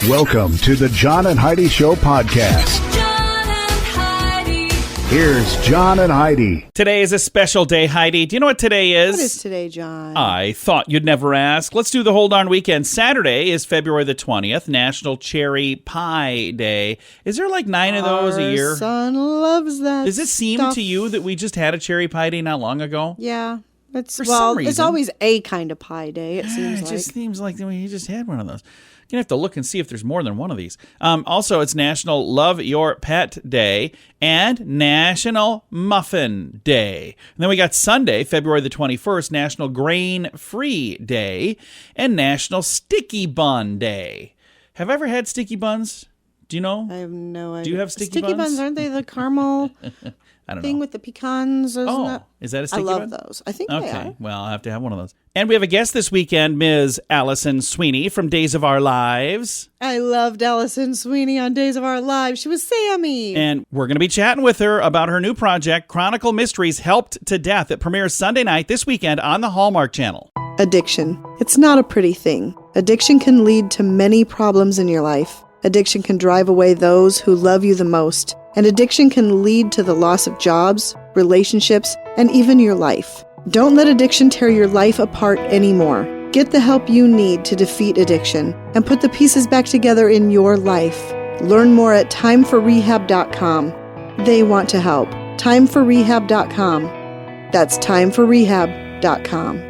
Welcome to the John and Heidi Show podcast. John and Heidi. Here's John and Heidi. Today is a special day, Heidi. Do you know what today is? What is today, John? I thought you'd never ask. Let's do the whole darn weekend. Saturday is February the 20th, National Cherry Pie Day. Is there like 9 of those a year? Our son loves that. Does it seem stuff. to you that we just had a cherry pie day not long ago? Yeah. For some reason. It's always a kind of pie day, it seems It like. just seems like we just had one of those. You're going to have to look and see if there's more than one of these. Also, it's National Love Your Pet Day and National Muffin Day. And then we got Sunday, February the 21st, National Grain Free Day and National Sticky Bun Day. Have I ever had sticky buns? Do you know? I have no idea. Do you have sticky buns? Sticky buns, aren't they the caramel I don't thing know. with the pecans? Is that a sticky I love bun? those. I think they Okay, are. well, I'll have to have one of those. And we have a guest this weekend, Ms. Allison Sweeney from Days of Our Lives. I loved Allison Sweeney on Days of Our Lives. She was Sammy. And we're going to be chatting with her about her new project, Chronicle Mysteries Helped to Death. It premieres Sunday night this weekend on the Hallmark Channel. Addiction. It's not a pretty thing. Addiction can lead to many problems in your life. Addiction can drive away those who love you the most. And addiction can lead to the loss of jobs, relationships, and even your life. Don't let addiction tear your life apart anymore. Get the help you need to defeat addiction and put the pieces back together in your life. Learn more at timeforrehab.com. They want to help. Timeforrehab.com. That's timeforrehab.com.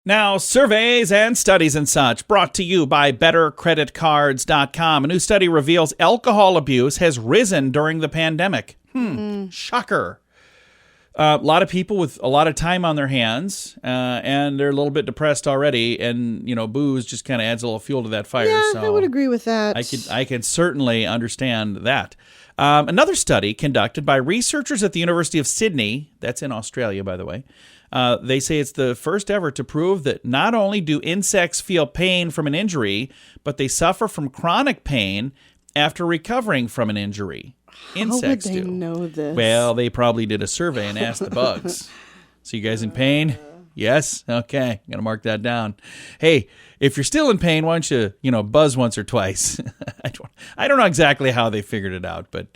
Now, surveys and studies and such brought to you by BetterCreditCards.com. A new study reveals alcohol abuse has risen during the pandemic. Shocker. A lot of people with a lot of time on their hands, and they're a little bit depressed already, and, you know, booze just kind of adds a little fuel to that fire. Yeah, so I would agree with that. I can certainly understand that. Another study conducted by researchers at the University of Sydney, that's in Australia, by the way, they say it's the first ever to prove that not only do insects feel pain from an injury, but they suffer from chronic pain after recovering from an injury. Insects How would they do. know this? Well, they probably did a survey and asked the bugs. So you guys in pain? Yes? Okay. I'm going to mark that down. Hey, if you're still in pain, why don't you, buzz once or twice? I don't know exactly how they figured it out, but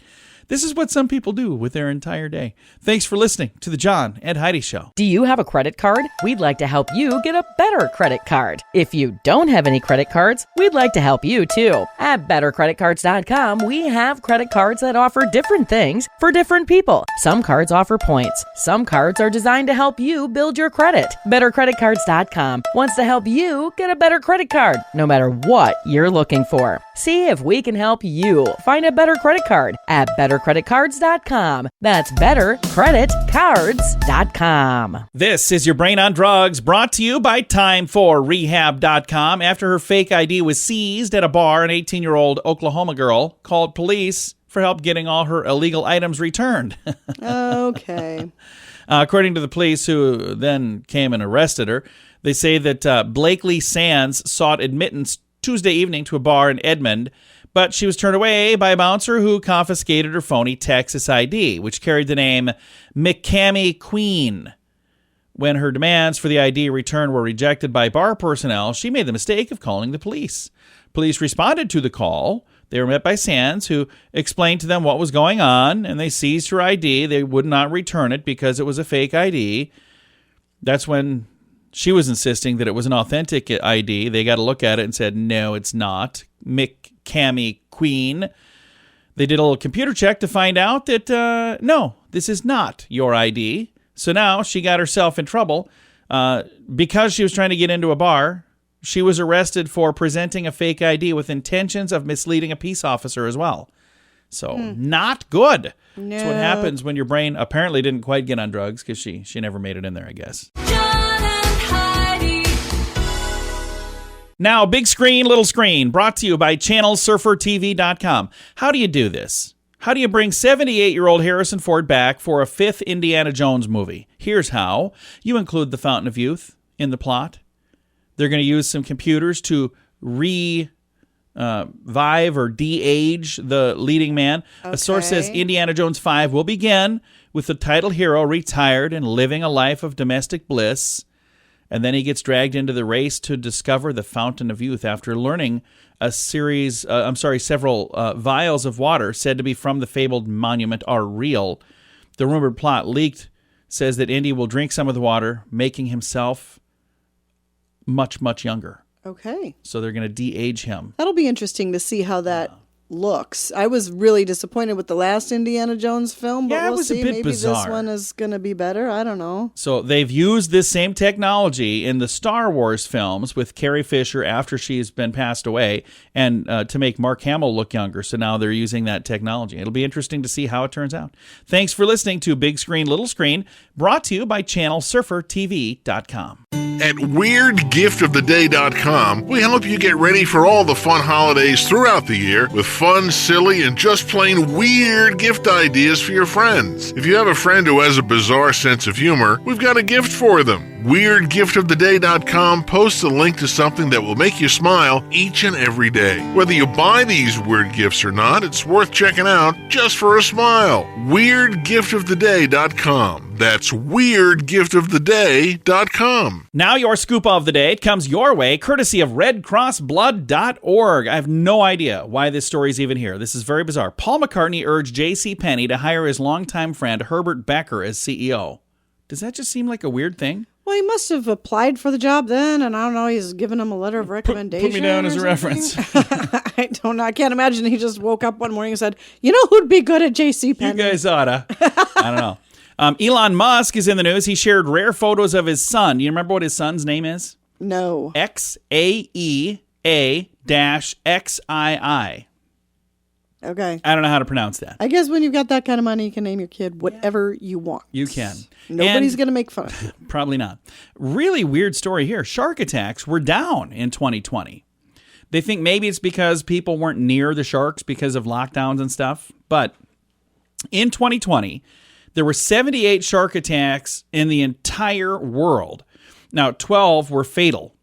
this is what some people do with their entire day. Thanks for listening to the John and Heidi Show. Do you have a credit card? We'd like to help you get a better credit card. If you don't have any credit cards, we'd like to help you too. At BetterCreditCards.com, we have credit cards that offer different things for different people. Some cards offer points. Some cards are designed to help you build your credit. BetterCreditCards.com wants to help you get a better credit card, no matter what you're looking for. See if we can help you find a better credit card at BetterCreditCards.com. That's BetterCreditCards.com. This is Your Brain on Drugs, brought to you by TimeForRehab.com. After her fake ID was seized at a bar, an 18-year-old Oklahoma girl called police for help getting all her illegal items returned. Okay. According to the police, who then came and arrested her, they say that Blakely Sands sought admittance Tuesday evening to a bar in Edmond, but she was turned away by a bouncer who confiscated her phony Texas ID, which carried the name McCammy Queen. When her demands for the ID return were rejected by bar personnel, she made the mistake of calling the police. Police responded to the call. They were met by Sands, who explained to them what was going on, and they seized her ID. They would not return it because it was a fake ID. That's when she was insisting that it was an authentic ID. They got to look at it and said, no, it's not. McCammy Queen. They did a little computer check to find out that, no, this is not your ID. So now she got herself in trouble because she was trying to get into a bar. She was arrested for presenting a fake ID with intentions of misleading a peace officer as well. So not good. No. That's what happens when your brain apparently didn't quite get on drugs because she never made it in there, I guess. John and Heidi. Now, big screen, little screen, brought to you by ChannelSurferTV.com. How do you do this? How do you bring 78-year-old Harrison Ford back for a fifth Indiana Jones movie? Here's how. You include the Fountain of Youth in the plot. They're going to use some computers to revive or de-age the leading man. Okay. A source says Indiana Jones 5 will begin with the title hero retired and living a life of domestic bliss. And then he gets dragged into the race to discover the Fountain of Youth after learning several vials of water said to be from the fabled monument are real. The rumored plot leaked says that Indy will drink some of the water, making himself much, much younger. Okay. So they're going to de-age him. That'll be interesting to see how that looks. I was really disappointed with the last Indiana Jones film, but Yeah, it we'll was a see. bit Maybe bizarre. this one is going to be better. I don't know. So they've used this same technology in the Star Wars films with Carrie Fisher after she's been passed away and to make Mark Hamill look younger. So now they're using that technology. It'll be interesting to see how it turns out. Thanks for listening to Big Screen, Little Screen, brought to you by ChannelSurferTV.com. At WeirdGiftOfTheDay.com, we help you get ready for all the fun holidays throughout the year with fun, silly, and just plain weird gift ideas for your friends. If you have a friend who has a bizarre sense of humor, we've got a gift for them. WeirdGiftOfTheDay.com posts a link to something that will make you smile each and every day. Whether you buy these weird gifts or not, it's worth checking out just for a smile. WeirdGiftOfTheDay.com. That's WeirdGiftOfTheDay.com. Now your scoop of the day. It comes your way, courtesy of RedCrossBlood.org. I have no idea why this story is even here. This is very bizarre. Paul McCartney urged J.C. Penney to hire his longtime friend Herbert Becker as CEO. Does that just seem like a weird thing? Well, he must have applied for the job then, and I don't know, he's given him a letter of recommendation. Put me down or as a something. reference. I don't know. I can't imagine he just woke up one morning and said, you know who'd be good at J.C. You Penney? guys oughta. I don't know. Elon Musk is in the news. He shared rare photos of his son. Do you remember what his son's name is? No. XAEA-XII. Okay. I don't know how to pronounce that. I guess when you've got that kind of money, you can name your kid whatever you want. You can. Nobody's And- going to make fun of you. Probably not. Really weird story here. Shark attacks were down in 2020. They think maybe it's because people weren't near the sharks because of lockdowns and stuff. But in 2020, there were 78 shark attacks in the entire world. Now, 12 were fatal.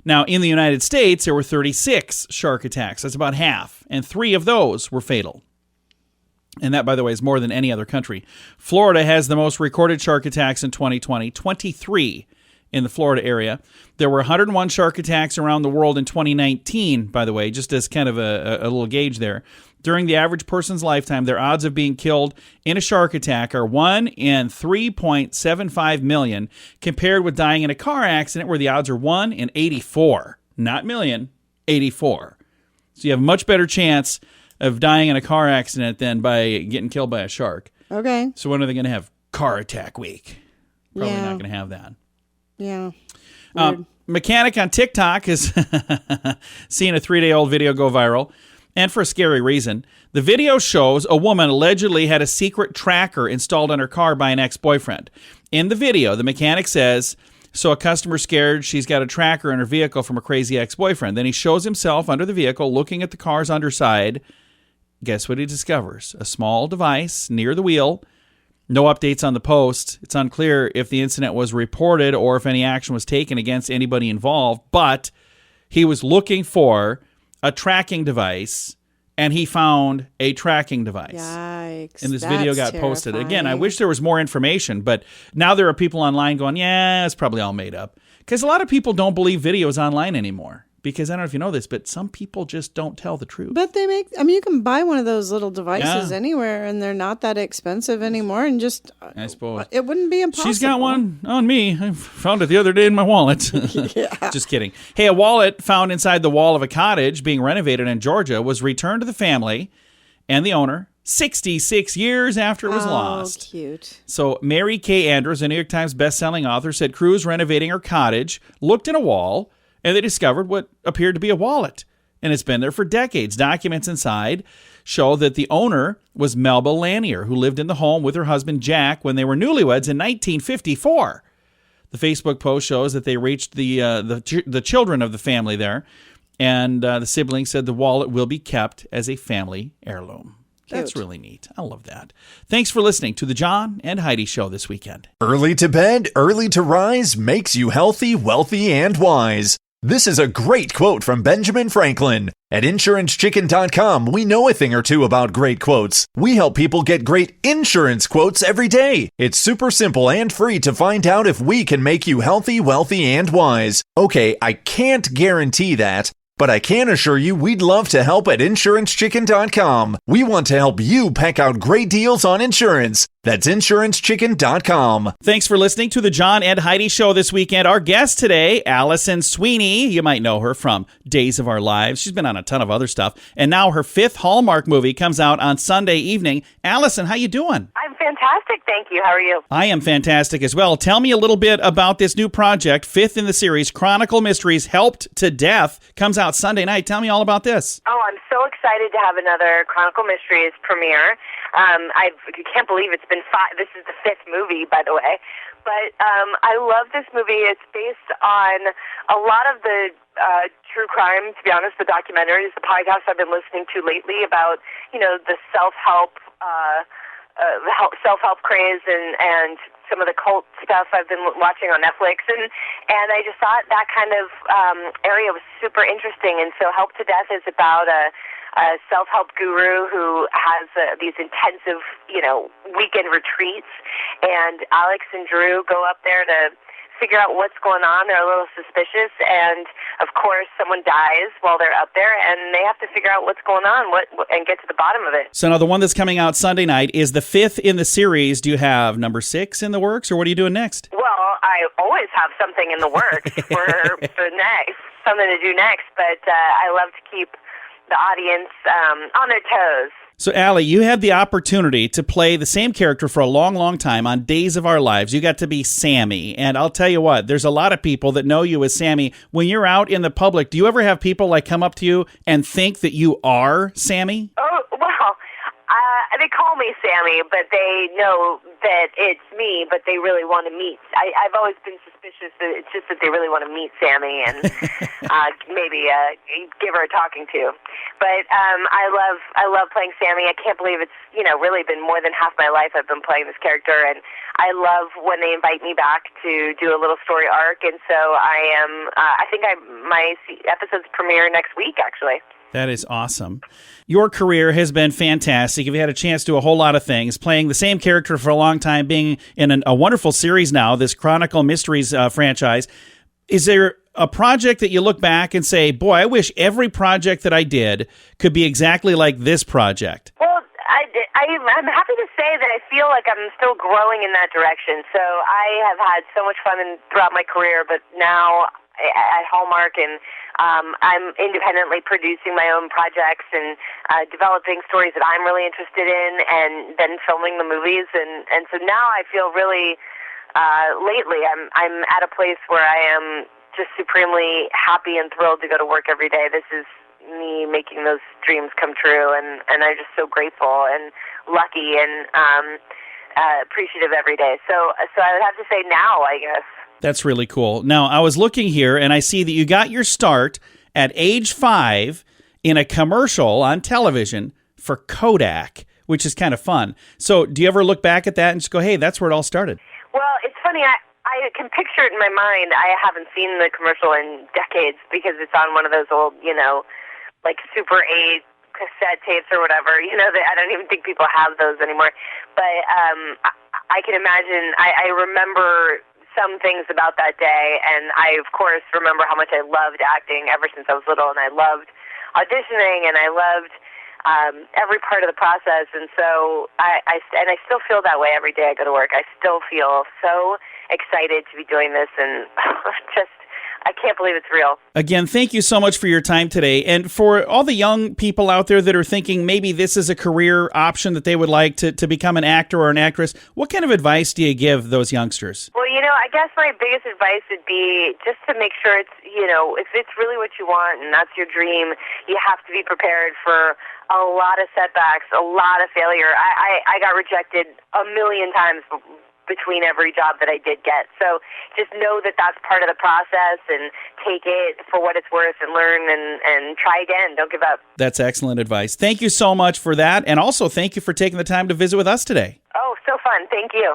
Now, in the United States, there were 36 shark attacks. That's about half. And 3 of those were fatal. And that, by the way, is more than any other country. Florida has the most recorded shark attacks in 2020, 23 in the Florida area. There were 101 shark attacks around the world in 2019, by the way, just as kind of a little gauge there. During the average person's lifetime, their odds of being killed in a shark attack are 1 in 3.75 million, compared with dying in a car accident where the odds are 1 in 84. Not million, 84. So you have a much better chance of dying in a car accident than by getting killed by a shark. Okay. So when are they going to have car attack week? Probably Yeah. not going to have that. Yeah. Weird. Mechanic on TikTok has seen a 3-day-old video go viral, and for a scary reason. The video shows a woman allegedly had a secret tracker installed on her car by an ex-boyfriend. In the video, the mechanic says, so a customer scared she's got a tracker in her vehicle from a crazy ex-boyfriend. Then he shows himself under the vehicle looking at the car's underside. Guess what he discovers? A small device near the wheel. No updates on the post. It's unclear if the incident was reported or if any action was taken against anybody involved, but he was looking for a tracking device, and he found a tracking device. Yikes. And this video got That's posted. Again, I terrifying. wish there was more information, but now there are people online going, yeah, it's probably all made up. Because a lot of people don't believe videos online anymore. Because I don't know if you know this, but some people just don't tell the truth. But they make, you can buy one of those little devices Yeah. anywhere, and they're not that expensive anymore, and just, I suppose. it wouldn't be impossible. She's got one on me. I found it the other day in my wallet. Just kidding. Hey, a wallet found inside the wall of a cottage being renovated in Georgia was returned to the family and the owner 66 years after it was lost. Oh, cute. So Mary Kay Andrews, a New York Times bestselling author, said crews renovating her cottage looked in a wall and they discovered what appeared to be a wallet. And it's been there for decades. Documents inside show that the owner was Melba Lanier, who lived in the home with her husband Jack when they were newlyweds in 1954. The Facebook post shows that they reached the children of the family there, and the siblings said the wallet will be kept as a family heirloom. That's Cute. really neat. I love that. Thanks for listening to the John and Heidi Show this weekend. Early to bed, early to rise makes you healthy, wealthy, and wise. This is a great quote from Benjamin Franklin. At InsuranceChicken.com, we know a thing or two about great quotes. We help people get great insurance quotes every day. It's super simple and free to find out if we can make you healthy, wealthy, and wise. Okay, I can't guarantee that, but I can assure you we'd love to help at InsuranceChicken.com. We want to help you peck out great deals on insurance. That's InsuranceChicken.com. Thanks for listening to the John and Heidi Show this weekend. Our guest today, Allison Sweeney. You might know her from Days of Our Lives. She's been on a ton of other stuff. And now her 5th Hallmark movie comes out on Sunday evening. Allison, how you doing? I'm fantastic, thank you. How are you? I am fantastic as well. Tell me a little bit about this new project, 5th in the series, Chronicle Mysteries Helped to Death. Comes out Sunday night. Tell me all about this. Oh, I'm so excited to have another Chronicle Mysteries premiere. I can't believe it's been 5. This is the 5th movie, by the way. But I love this movie. It's based on a lot of the true crime, to be honest, the documentaries, the podcasts I've been listening to lately about, the self-help craze and some of the cult stuff I've been watching on Netflix. And I just thought that kind of area was super interesting. And so Help to Death is about a self-help guru who has these intensive, weekend retreats, and Alex and Drew go up there to figure out what's going on. They're a little suspicious, and of course someone dies while they're up there, and they have to figure out what's going on and get to the bottom of it. So now the one that's coming out Sunday night is the 5th in the series. Do you have number 6 in the works, or what are you doing next? Well, I always have something in the works for next, something to do next, but I love to keep the audience on their toes. So, Allie, you had the opportunity to play the same character for a long, long time on Days of Our Lives. You got to be Sammy. And I'll tell you what, there's a lot of people that know you as Sammy. When you're out in the public, do you ever have people come up to you and think that you are Sammy? Oh, well, they call me Sammy, but they know that it's me, but they really want to meet. I've always been suspicious that it's just that they really want to meet Sammy and maybe give her a talking to. But I love playing Sammy. I can't believe it's really been more than half my life I've been playing this character, and I love when they invite me back to do a little story arc. And so I think my episodes premiere next week, actually. That is awesome. Your career has been fantastic. You've had a chance to do a whole lot of things, playing the same character for a long time, being in a wonderful series now, this Chronicle Mysteries franchise. Is there a project that you look back and say, boy, I wish every project that I did could be exactly like this project? Well, I'm happy to say that I feel like I'm still growing in that direction. So I have had so much fun throughout my career, but now at Hallmark, and I'm independently producing my own projects and developing stories that I'm really interested in, and then filming the movies. And so now I feel really, lately, I'm at a place where I am just supremely happy and thrilled to go to work every day. This is me making those dreams come true, and I'm just so grateful and lucky and appreciative every day. So I would have to say now, I guess. That's really cool. Now, I was looking here, and I see that you got your start at age 5 in a commercial on television for Kodak, which is kind of fun. So do you ever look back at that and just go, hey, that's where it all started? Well, it's funny. I can picture it in my mind. I haven't seen the commercial in decades because it's on one of those old, like Super 8 cassette tapes or whatever. I don't even think people have those anymore. But I can imagine. I remember some things about that day, and I, of course, remember how much I loved acting ever since I was little, and I loved auditioning, and I loved every part of the process, and so I still feel that way every day I go to work. I still feel so excited to be doing this, and I can't believe it's real. Again, thank you so much for your time today. And for all the young people out there that are thinking maybe this is a career option that they would like to become an actor or an actress, what kind of advice do you give those youngsters? Well, I guess my biggest advice would be just to make sure it's, if it's really what you want and that's your dream, you have to be prepared for a lot of setbacks, a lot of failure. I got rejected a million times between every job that I did get. So just know that that's part of the process and take it for what it's worth and learn and try again. Don't give up. That's excellent advice. Thank you so much for that. And also thank you for taking the time to visit with us today. Oh, so fun. Thank you.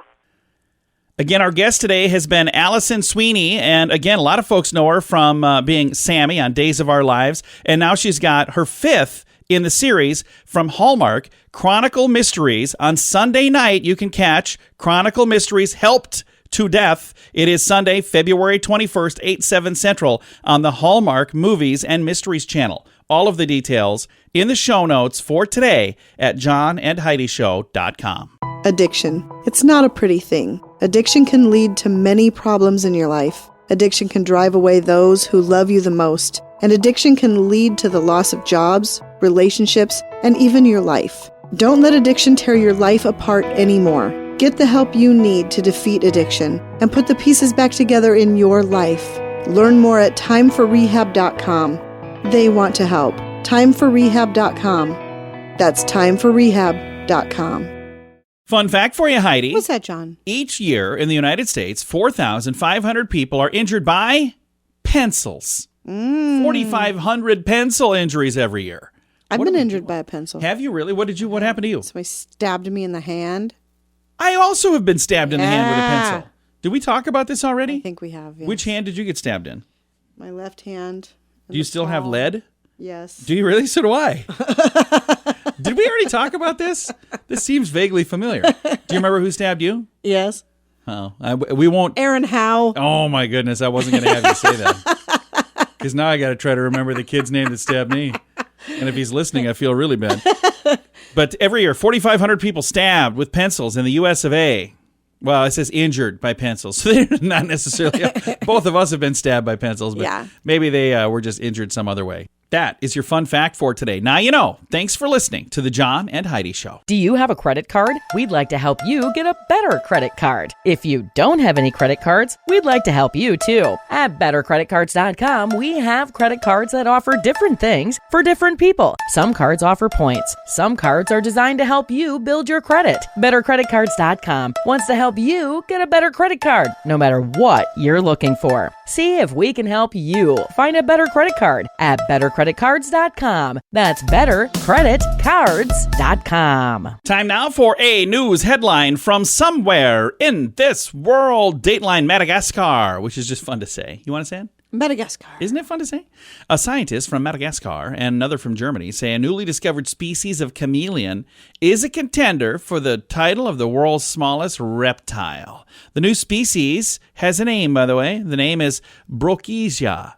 Again, our guest today has been Allison Sweeney, and again, a lot of folks know her from being Sammy on Days of Our Lives, and now she's got her 5th in the series from Hallmark, Chronicle Mysteries. On Sunday night, you can catch Chronicle Mysteries Helped to Death. It is Sunday, February 21st, 8/7 Central on the Hallmark Movies and Mysteries channel. All of the details in the show notes for today at johnandheidishow.com. Addiction. It's not a pretty thing. Addiction can lead to many problems in your life. Addiction can drive away those who love you the most. And addiction can lead to the loss of jobs, relationships, and even your life. Don't let addiction tear your life apart anymore. Get the help you need to defeat addiction and put the pieces back together in your life. Learn more at timeforrehab.com. They want to help. Timeforrehab.com. That's timeforrehab.com. Fun fact for you, Heidi. What's that, John? Each year in the United States, 4,500 people are injured by pencils. 4,500 pencil injuries every year. I've been injured by a pencil. Have you really? What happened to you? Somebody stabbed me in the hand. I also have been stabbed in the hand with a pencil. Did we talk about this already? I think we have, yes. Which hand did you get stabbed in? My left hand. Do you still have lead? Yes. Do you really? So do I. Did we already talk about this? This seems vaguely familiar. Do you remember who stabbed you? Yes. Oh, we won't. Aaron Howe. Oh, my goodness. I wasn't going to have you say that. Because now I got to try to remember the kid's name that stabbed me. And if he's listening, I feel really bad. But every year, 4,500 people stabbed with pencils in the U.S. of A. Well, it says injured by pencils. So they're not necessarily. Both of us have been stabbed by pencils, but maybe they were just injured some other way. That is your fun fact for today. Now you know. Thanks for listening to the John and Heidi Show. Do you have a credit card? We'd like to help you get a better credit card. If you don't have any credit cards, we'd like to help you too. At bettercreditcards.com, we have credit cards that offer different things for different people. Some cards offer points. Some cards are designed to help you build your credit. Bettercreditcards.com wants to help you get a better credit card, no matter what you're looking for. See if we can help you find a better credit card at bettercreditcards.com. That's bettercreditcards.com. Time now for a news headline from somewhere in this world. Dateline Madagascar, which is just fun to say. You want to say it? Madagascar. Isn't it fun to say? A scientist from Madagascar and another from Germany say a newly discovered species of chameleon is a contender for the title of the world's smallest reptile. The new species has a name, by the way. The name is Brookesia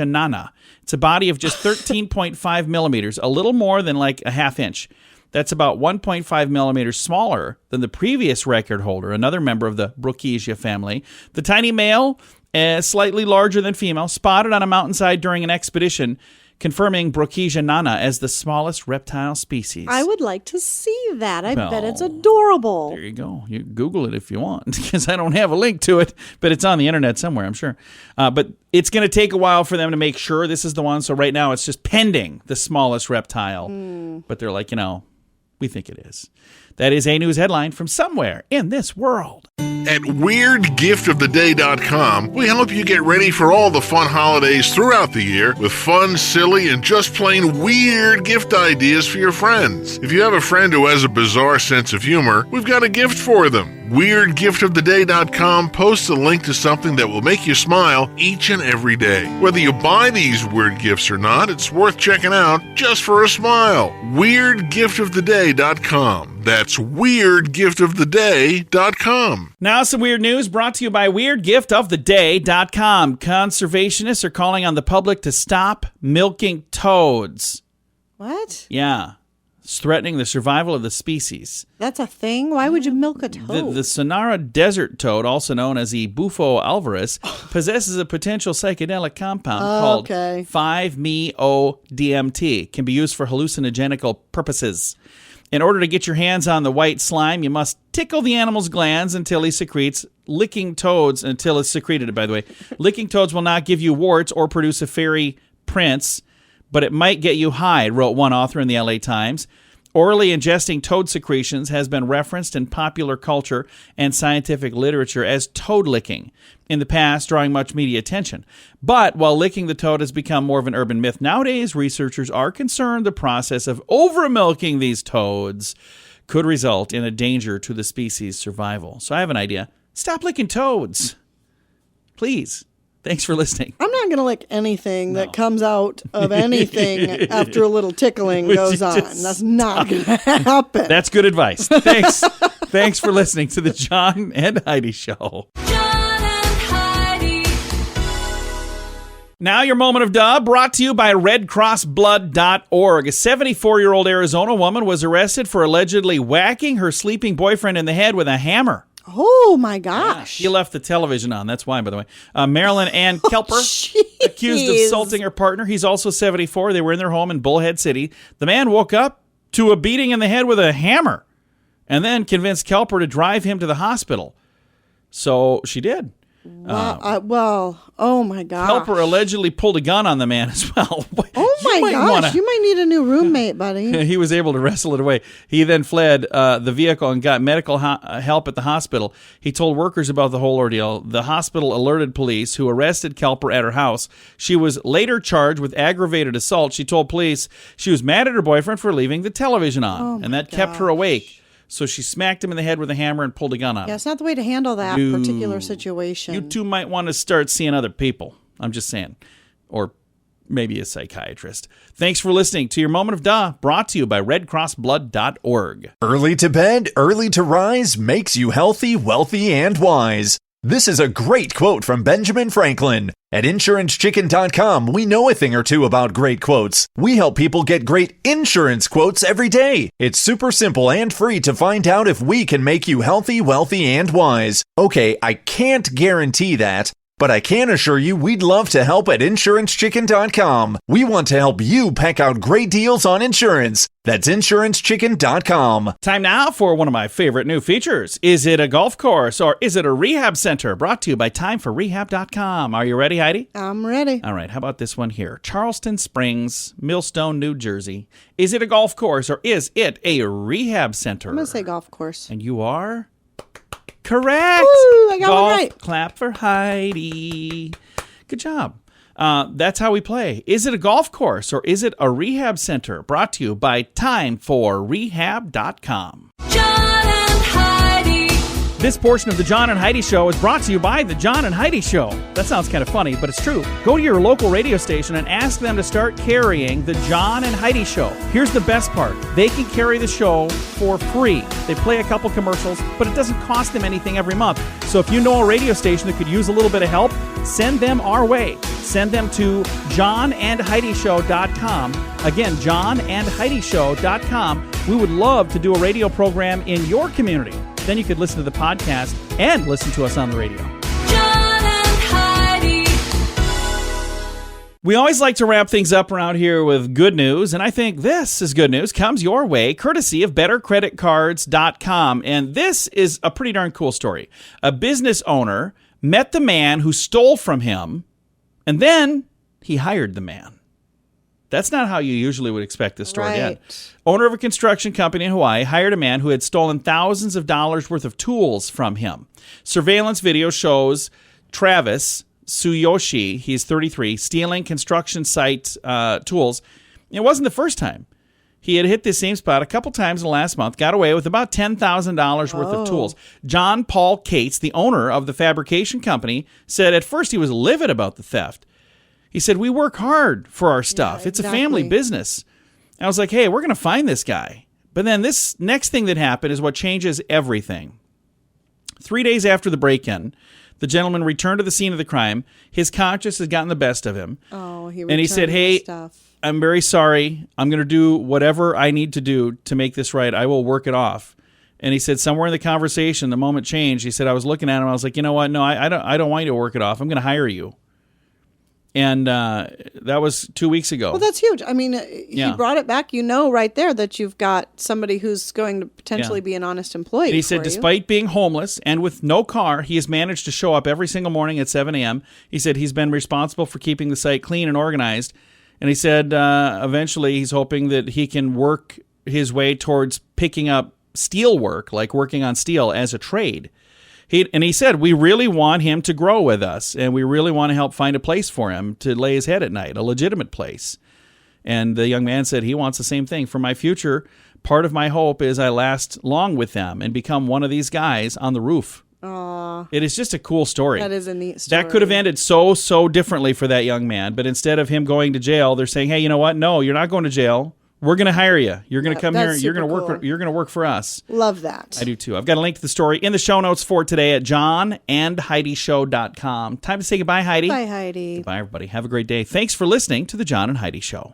nana. It's a body of just 13.5 millimeters, a little more than like a half inch. That's about 1.5 millimeters smaller than the previous record holder, another member of the Brookesia family. The tiny male, slightly larger than female, spotted on a mountainside during an expedition, confirming Brookesia nana as the smallest reptile species. I would like to see that. I bet it's adorable. There you go. You Google it if you want, because I don't have a link to it, but it's on the internet somewhere, I'm sure. But it's going to take a while for them to make sure this is the one. So right now it's just pending the smallest reptile. But they're like, we think it is. That is a news headline from somewhere in this world. At WeirdGiftOfTheDay.com, we help you get ready for all the fun holidays throughout the year with fun, silly, and just plain weird gift ideas for your friends. If you have a friend who has a bizarre sense of humor, we've got a gift for them. WeirdGiftOfTheDay.com posts a link to something that will make you smile each and every day. Whether you buy these weird gifts or not, it's worth checking out just for a smile. WeirdGiftOfTheDay.com. That's WeirdGiftOfTheDay.com. Now some weird news brought to you by WeirdGiftOfTheDay.com. Conservationists are calling on the public to stop milking toads. What? Yeah. It's threatening the survival of the species. That's a thing? Why would you milk a toad? The Sonora desert toad, also known as the Bufo alvarez, possesses a potential psychedelic compound called 5-MeO-DMT. Can be used for hallucinogenical purposes. In order to get your hands on the white slime, you must tickle the animal's glands until he secretes. Licking toads until it's secreted, by the way. Licking toads will not give you warts or produce a fairy prince, but it might get you high, wrote one author in the LA Times. Orally ingesting toad secretions has been referenced in popular culture and scientific literature as toad licking in the past, drawing much media attention. But while licking the toad has become more of an urban myth nowadays, researchers are concerned the process of over-milking these toads could result in a danger to the species' survival. So I have an idea. Stop licking toads. Please. Thanks for listening. I'm not going to lick anything that comes out of anything after a little tickling goes on. That's not going to happen. That's good advice. Thanks. Thanks for listening to the John and Heidi Show. John and Heidi. Now your moment of duh, brought to you by redcrossblood.org. A 74-year-old Arizona woman was arrested for allegedly whacking her sleeping boyfriend in the head with a hammer. Oh, my gosh. He left the television on. That's why, by the way. Marilyn Ann Kelper, accused of assaulting her partner. He's also 74. They were in their home in Bullhead City. The man woke up to a beating in the head with a hammer and then convinced Kelper to drive him to the hospital. So she did. Oh my gosh. Kelper allegedly pulled a gun on the man as well. Oh my gosh, you might need a new roommate, buddy. He was able to wrestle it away. He then fled the vehicle and got medical help at the hospital. He told workers about the whole ordeal. The hospital alerted police, who arrested Kelper at her house. She was later charged with aggravated assault. She told police she was mad at her boyfriend for leaving the television on, and that kept her awake. So she smacked him in the head with a hammer and pulled a gun on him. Yeah, it's not the way to handle that particular situation. You two might want to start seeing other people. I'm just saying. Or maybe a psychiatrist. Thanks for listening to your Moment of Duh, brought to you by redcrossblood.org. Early to bed, early to rise makes you healthy, wealthy, and wise. This is a great quote from Benjamin Franklin. At InsuranceChicken.com, we know a thing or two about great quotes. We help people get great insurance quotes every day. It's super simple and free to find out if we can make you healthy, wealthy, and wise. Okay, I can't guarantee that, but I can assure you we'd love to help at InsuranceChicken.com. We want to help you pack out great deals on insurance. That's InsuranceChicken.com. Time now for one of my favorite new features. Is it a golf course or is it a rehab center? Brought to you by TimeForRehab.com. Are you ready, Heidi? I'm ready. All right, how about this one here? Charleston Springs, Millstone, New Jersey. Is it a golf course or is it a rehab center? I'm going to say golf course. And you are correct. Woo, I got golf one right. Clap for Heidi. Good job. That's how we play. Is it a golf course or is it a rehab center? Brought to you by TimeForRehab.com. John and Heidi. This portion of the John and Heidi Show is brought to you by the John and Heidi Show. That sounds kind of funny, but it's true. Go to your local radio station and ask them to start carrying the John and Heidi Show. Here's the best part. They can carry the show for free. They play a couple commercials, but it doesn't cost them anything every month. So if you know a radio station that could use a little bit of help, send them our way. Send them to johnandheidishow.com. Again, johnandheidishow.com. We would love to do a radio program in your community. Then you could listen to the podcast and listen to us on the radio. John and Heidi. We always like to wrap things up around here with good news, and I think this is good news. Comes your way courtesy of bettercreditcards.com. And this is a pretty darn cool story. A business owner met the man who stole from him, and then he hired the man. That's not how you usually would expect this story to end. Owner of a construction company in Hawaii hired a man who had stolen thousands of dollars worth of tools from him. Surveillance video shows Travis Tsuyoshi, he's 33, stealing construction site tools. It wasn't the first time. He had hit this same spot a couple times in the last month, got away with about $10,000 worth of tools. John Paul Cates, the owner of the fabrication company, said at first he was livid about the theft. He said, we work hard for our stuff. Yeah, It's a family business. I was like, hey, we're going to find this guy. But then this next thing that happened is what changes everything. 3 days after the break-in, the gentleman returned to the scene of the crime. His conscience had gotten the best of him. Oh, and he said, hey, I'm very sorry. I'm going to do whatever I need to do to make this right. I will work it off. And he said somewhere in the conversation, the moment changed. He said, I was looking at him. I was like, you know what? No, I don't want you to work it off. I'm going to hire you. And that was 2 weeks ago. Well, that's huge. I mean, he brought it back. You know right there that you've got somebody who's going to potentially be an honest employee. And he said despite being homeless and with no car, he has managed to show up every single morning at 7 a.m. He said he's been responsible for keeping the site clean and organized. And he said eventually he's hoping that he can work his way towards picking up steel work, like working on steel as a trade. He said, we really want him to grow with us, and we really want to help find a place for him to lay his head at night, a legitimate place. And the young man said he wants the same thing. For my future, part of my hope is I last long with them and become one of these guys on the roof Aw, It is just a cool story. that is a neat story. That could have ended so differently for that young man, but instead of him going to jail, they're saying, "Hey, you know what? No, you're not going to jail. We're going to hire you. You're going to come here. that's You're going to super work. cool. You're going to work for us." Love that. I do too. I've got a link to the story in the show notes for today at johnandheidishow.com. Time to say goodbye, Heidi. Bye, Heidi. Goodbye, everybody. Have a great day. Thanks for listening to the John and Heidi Show.